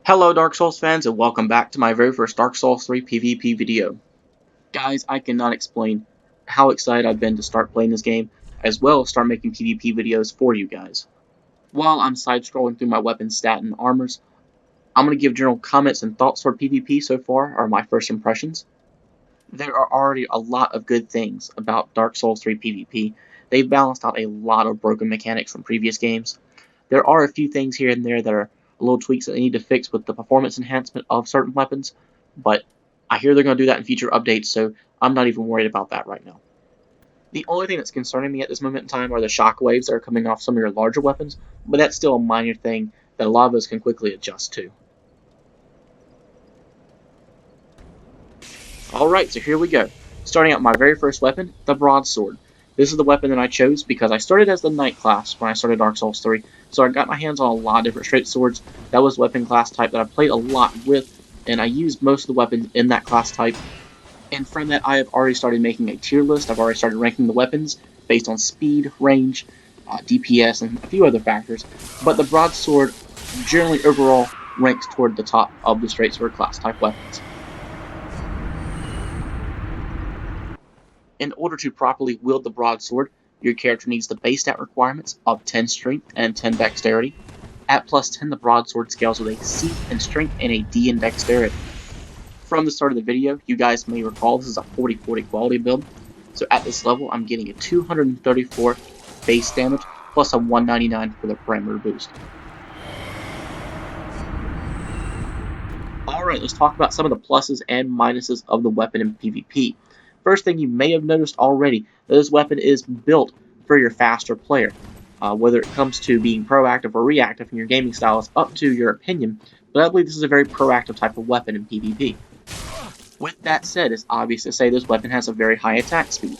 Hello Dark Souls fans and welcome back to my very first Dark Souls 3 PvP video. Guys, I cannot explain how excited I've been to start playing this game, as well as start making PvP videos for you guys. While I'm side-scrolling through my weapon stat and armors, I'm going to give general comments and thoughts toward PvP so far, are my first impressions. There are already a lot of good things about Dark Souls 3 PvP. They've balanced out a lot of broken mechanics from previous games. There are a few things here and there that are little tweaks that they need to fix with the performance enhancement of certain weapons, but I hear they're going to do that in future updates, so I'm not even worried about that right now. The only thing that's concerning me at this moment in time are the shockwaves that are coming off some of your larger weapons, but that's still a minor thing that a lot of us can quickly adjust to. Alright, so here we go. Starting out my very first weapon, the Broadsword. This is the weapon that I chose because I started as the Knight class when I started Dark Souls 3, so I got my hands on a lot of different straight swords. That was the weapon class type that I played a lot with, and I used most of the weapons in that class type. And from that, I have already started making a tier list. I've already started ranking the weapons based on speed, range, DPS, and a few other factors. But the Broadsword generally overall ranks toward the top of the straight sword class type weapons. In order to properly wield the broadsword, your character needs the base stat requirements of 10 strength and 10 dexterity. At plus 10, the broadsword scales with a C in strength and a D in dexterity. From the start of the video, you guys may recall this is a 40-40 quality build, so at this level I'm getting a 234 base damage plus a 199 for the parameter boost. Alright, let's talk about some of the pluses and minuses of the weapon in PvP. First thing, you may have noticed already that this weapon is built for your faster player. Whether it comes to being proactive or reactive in your gaming style is up to your opinion, but I believe this is a very proactive type of weapon in PvP. With that said, it's obvious to say this weapon has a very high attack speed.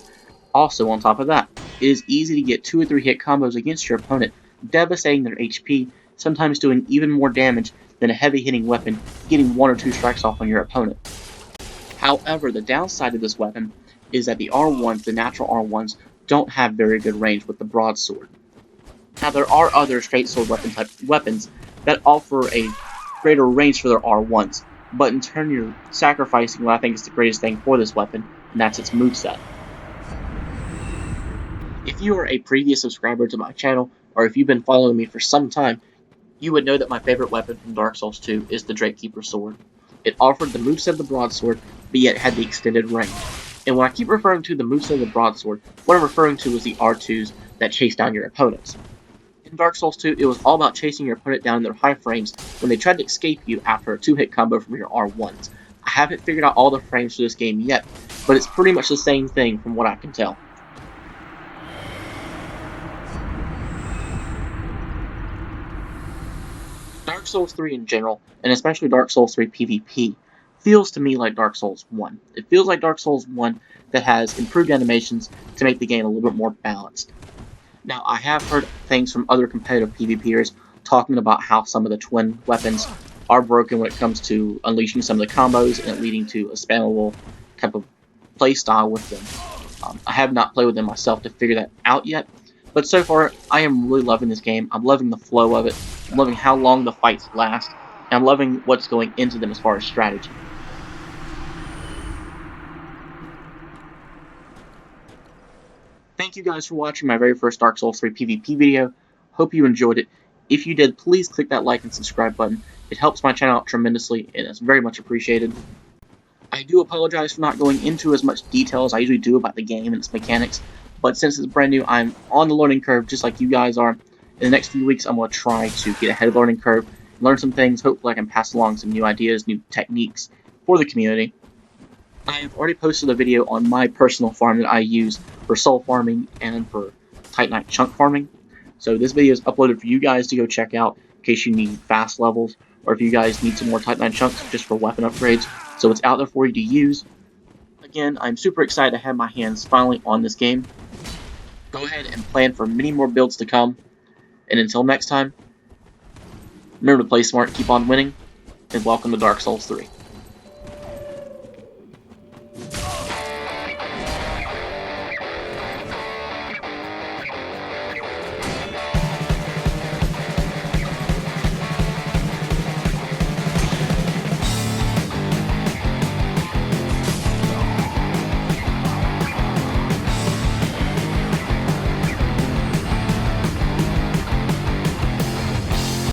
Also, on top of that, it is easy to get 2 or 3 hit combos against your opponent, devastating their HP, sometimes doing even more damage than a heavy hitting weapon, getting 1 or 2 strikes off on your opponent. However, the downside of this weapon is that the R1s, the natural R1s, don't have very good range with the broadsword. Now, there are other straight sword weapon type weapons that offer a greater range for their R1s, but in turn you're sacrificing what I think is the greatest thing for this weapon, and that's its moveset. If you are a previous subscriber to my channel, or if you've been following me for some time, you would know that my favorite weapon from Dark Souls 2 is the Drakekeeper sword. It offered the moveset of the broadsword, but yet had the extended range. And when I keep referring to the moveset of the broadsword, what I'm referring to is the R2s that chase down your opponents. In Dark Souls 2, it was all about chasing your opponent down in their high frames when they tried to escape you after a 2-hit combo from your R1s. I haven't figured out all the frames for this game yet, but it's pretty much the same thing from what I can tell. Dark Souls 3 in general, and especially Dark Souls 3 PvP, feels to me like Dark Souls 1. It feels like Dark Souls 1 that has improved animations to make the game a little bit more balanced. Now, I have heard things from other competitive PvPers talking about how some of the twin weapons are broken when it comes to unleashing some of the combos and it leading to a spammable type of playstyle with them. I have not played with them myself to figure that out yet, but so far I am really loving this game. I'm loving the flow of it, I'm loving how long the fights last, and I'm loving what's going into them as far as strategy. Thank you guys for watching my very first Dark Souls 3 PvP video. Hope you enjoyed it. If you did, please click that like and subscribe button. It helps my channel out tremendously, and it's very much appreciated. I do apologize for not going into as much detail as I usually do about the game and its mechanics, but since it's brand new, I'm on the learning curve just like you guys are. In the next few weeks, I'm going to try to get ahead of the learning curve, learn some things, hopefully I can pass along some new ideas, new techniques for the community. I have already posted a video on my personal farm that I use for soul farming and for Titanite chunk farming. So this video is uploaded for you guys to go check out in case you need fast levels, or if you guys need some more Titanite chunks just for weapon upgrades. So it's out there for you to use. Again, I'm super excited to have my hands finally on this game. Go ahead and plan for many more builds to come. And until next time, remember to play smart, keep on winning, and welcome to Dark Souls 3.